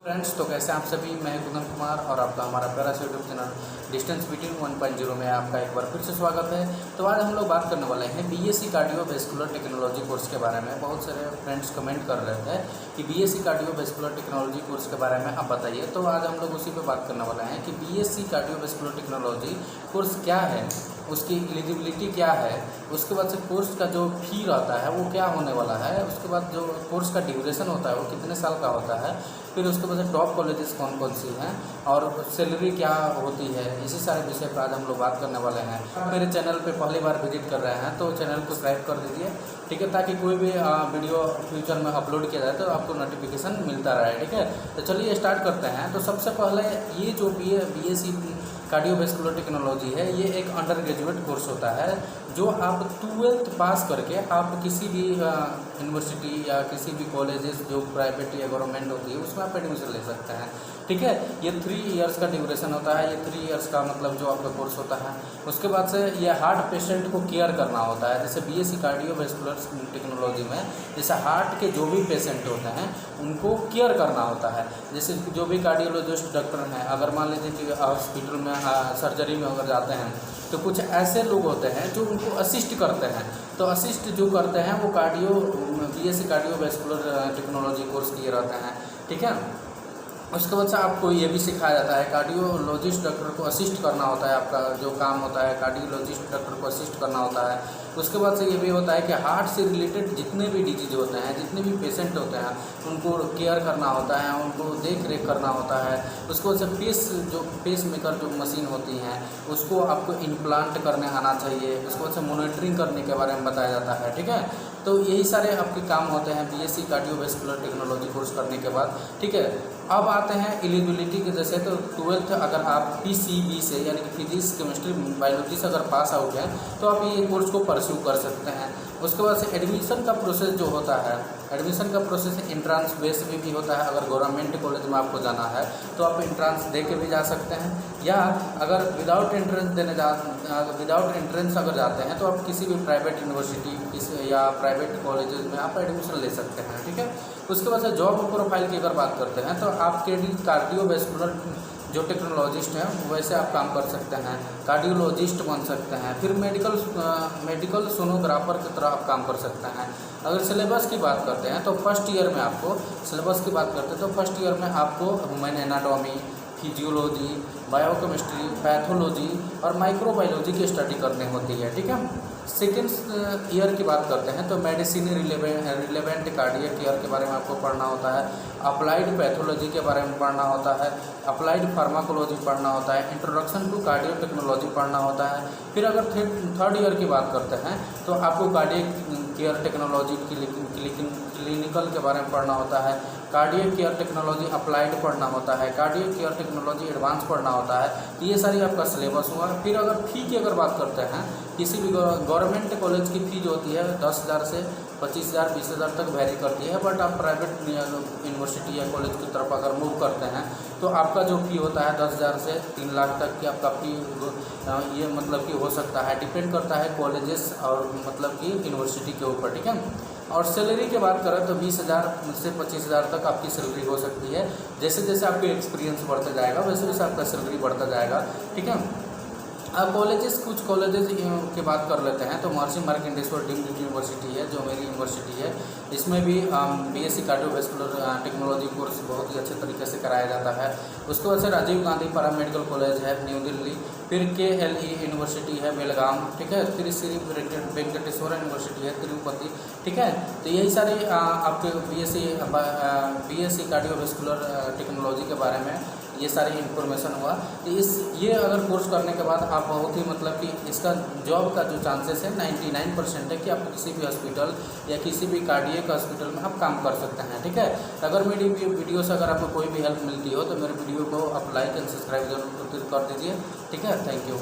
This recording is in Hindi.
फ्रेंड्स, तो कैसे आप सभी। मैं कुंदन कुमार और आपका हमारा प्यारा सा यूट्यूब चैनल डिस्टेंस बीटिंग 1.0 में आपका एक बार फिर से स्वागत है। तो आज हम लोग बात करने वाले हैं बीएससी कार्डियोवैस्कुलर टेक्नोलॉजी कोर्स के बारे में। बहुत सारे फ्रेंड्स कमेंट कर रहे थे कि बीएससी कार्डियोवैस्कुलर टेक्नोलॉजी कोर्स के बारे में आप बताइए। तो आज हम लोग उसी पर बात करने वाले हैं कि बीएससी कार्डियोवैस्कुलर टेक्नोलॉजी कोर्स क्या है, उसकी एलिजिबिलिटी क्या है, उसके बाद से कोर्स का जो फी रहता है वो क्या होने वाला है, उसके बाद जो कोर्स का ड्यूरेशन होता है वो कितने साल का होता है, फिर उसके बाद से टॉप कॉलेजेस कौन कौन सी हैं और सैलरी क्या होती है। इसी सारे विषय पर आज हम लोग बात करने वाले हैं। मेरे चैनल पे पहली बार विजिट कर रहे हैं तो चैनल को सब्सक्राइब कर दीजिए, ठीक है, ताकि कोई भी वीडियो फ्यूचर में अपलोड किया जाए तो आपको नोटिफिकेशन मिलता रहे, ठीक है। तो चलिए स्टार्ट करते हैं। तो सबसे पहले ये जो बीएससी कार्डियोवैस्कुलर टेक्नोलॉजी है, ये एक अंडर ग्रेजुएट कोर्स होता है जो आप 12th पास करके आप किसी भी यूनिवर्सिटी या किसी भी कॉलेजेस जो प्राइवेट या गवर्नमेंट होती है उसमें आप एडमिशन ले सकते हैं, ठीक है। ये 3 इयर्स का ड्यूरेशन होता है। ये 3 इयर्स का मतलब जो आपका कोर्स होता है। उसके बाद से ये हार्ट पेशेंट को केयर करना होता है। जैसे बीएससी कार्डियोवैस्कुलर टेक्नोलॉजी में जैसे हार्ट के जो भी पेशेंट होते हैं उनको केयर करना होता है। जैसे जो भी कार्डियोलॉजिस्ट डॉक्टर हैं, अगर मान लीजिए कि हॉस्पिटल में सर्जरी में अगर जाते हैं तो कुछ ऐसे लोग होते हैं जो उनको असिस्ट करते हैं। तो असिस्ट जो करते हैं वो बीएससी कार्डियोवैस्कुलर टेक्नोलॉजी कोर्स किए रहते हैं, ठीक है। उसके बाद से आपको ये भी सिखाया जाता है कार्डियोलॉजिस्ट डॉक्टर को असिस्ट करना होता है। आपका जो काम होता है कार्डियोलॉजिस्ट डॉक्टर को असिस्ट करना होता है। उसके बाद से ये भी होता है कि हार्ट से रिलेटेड जितने भी डिजीज होते हैं, जितने भी पेशेंट होते हैं उनको केयर करना होता है, उनको देख रेख करना होता है। उसके बाद से पेस मेकर जो मशीन होती हैं उसको आपको इम्प्लांट करने आना चाहिए। उसके बाद से मॉनिटरिंग करने के बारे में बताया जाता है, ठीक है। तो यही सारे आपके काम होते हैं बीएससी कार्डियोवैस्कुलर टेक्नोलॉजी कोर्स करने के बाद, ठीक है। अब आते हैं एलिजिबिलिटी के। जैसे तो 12th अगर आप पीसीबी से यानी कि फिजिक्स केमिस्ट्री बायोलॉजी से अगर पास आउट हैं तो आप ये कोर्स को परस्यू कर सकते हैं। उसके बाद से एडमिशन का प्रोसेस जो होता है, एडमिशन का प्रोसेस एंट्रांस बेस में भी होता है। अगर गवर्नमेंट कॉलेज में आपको जाना है तो आप एंट्रांस दे के भी जा सकते हैं, या अगर विदाउट एंट्रेंस अगर जाते हैं तो आप किसी भी प्राइवेट यूनिवर्सिटी या प्राइवेट कॉलेजेस में आप एडमिशन ले सकते हैं, ठीक है। उसके बाद से जॉब प्रोफाइल की अगर बात करते हैं तो आप कार्डियोवैस्कुलर जो टेक्नोलॉजिस्ट हैं वैसे आप काम कर सकते हैं, कार्डियोलॉजिस्ट बन सकते हैं। फिर मेडिकल सोनोग्राफर की तरह आप काम कर सकते हैं। अगर सिलेबस की बात करते हैं तो फर्स्ट ईयर में आपको सिलेबस की बात करते हैं तो फर्स्ट ईयर में आपको human anatomy, physiology, biochemistry, pathology और माइक्रोबायोलॉजी की स्टडी करनी होती है, ठीक है। सेकेंड ईयर की बात करते हैं तो मेडिसिन रिलेवेंट कार्डियक केयर के बारे में आपको पढ़ना होता है, अप्लाइड पैथोलॉजी के बारे में पढ़ना होता है, अप्लाइड फार्माकोलॉजी पढ़ना होता है, इंट्रोडक्शन टू कार्डियो टेक्नोलॉजी पढ़ना होता है। फिर अगर थर्ड ईयर की बात करते हैं तो आपको कार्डियक केयर टेक्नोलॉजी क्लिनिकल के बारे में पढ़ना होता है, कार्डियक केयर टेक्नोलॉजी अप्लाइड पढ़ना होता है, कार्डियक केयर टेक्नोलॉजी एडवांस पढ़ना होता है। तो ये सारी आपका सिलेबस हुआ। फिर अगर फ़ी की अगर बात करते हैं, किसी भी गवर्नमेंट कॉलेज की फ़ी जो होती है 10,000 से 25,000 20,000 तक वेरी करती है। बट आप प्राइवेट यूनिवर्सिटी या कॉलेज की तरफ अगर मूव करते हैं तो आपका जो फ़ी होता है 10,000 से 3 लाख तक की आपका फ़ी ये मतलब कि हो सकता है। डिपेंड करता है कॉलेजेस और मतलब कि यूनिवर्सिटी के ऊपर, ठीक है। और सैलरी की बात करें तो 20,000 से 25,000 तक आपकी सैलरी हो सकती है। जैसे जैसे आपके एक्सपीरियंस बढ़ता जाएगा वैसे वैसे आपका सैलरी बढ़ता जाएगा, ठीक है। अब कुछ कॉलेजेस की बात कर लेते हैं तो महर्षि मार्कंडेश्वर डीम्ड यूनिवर्सिटी है जो मेरी यूनिवर्सिटी है। इसमें भी बीएससी कार्डियोवैस्कुलर टेक्नोलॉजी कोर्स बहुत ही अच्छे तरीके से कराया जाता है। उसके बाद से राजीव गांधी पैरामेडिकल कॉलेज है न्यू दिल्ली, फिर KLE यूनिवर्सिटी है बेलगाम, ठीक है। फिर श्री वेंकटेश्वर यूनिवर्सिटी है तिरुपति, ठीक है। तो यही सारी आपके बीएससी कार्डियोवैस्कुलर टेक्नोलॉजी के बारे में ये सारी इन्फॉर्मेशन हुआ। तो ये अगर कोर्स करने के बाद आप बहुत ही मतलब कि इसका जॉब का जो चांसेस है 99% है कि आप किसी भी हॉस्पिटल या किसी भी कार्डियक हॉस्पिटल में आप काम कर सकते हैं, ठीक है। अगर मेरी वीडियो से अगर आपको कोई भी हेल्प मिलती हो तो मेरे वीडियो को आप लाइक एंड सब्सक्राइब जरूर कर दीजिए, ठीक है। Thank you.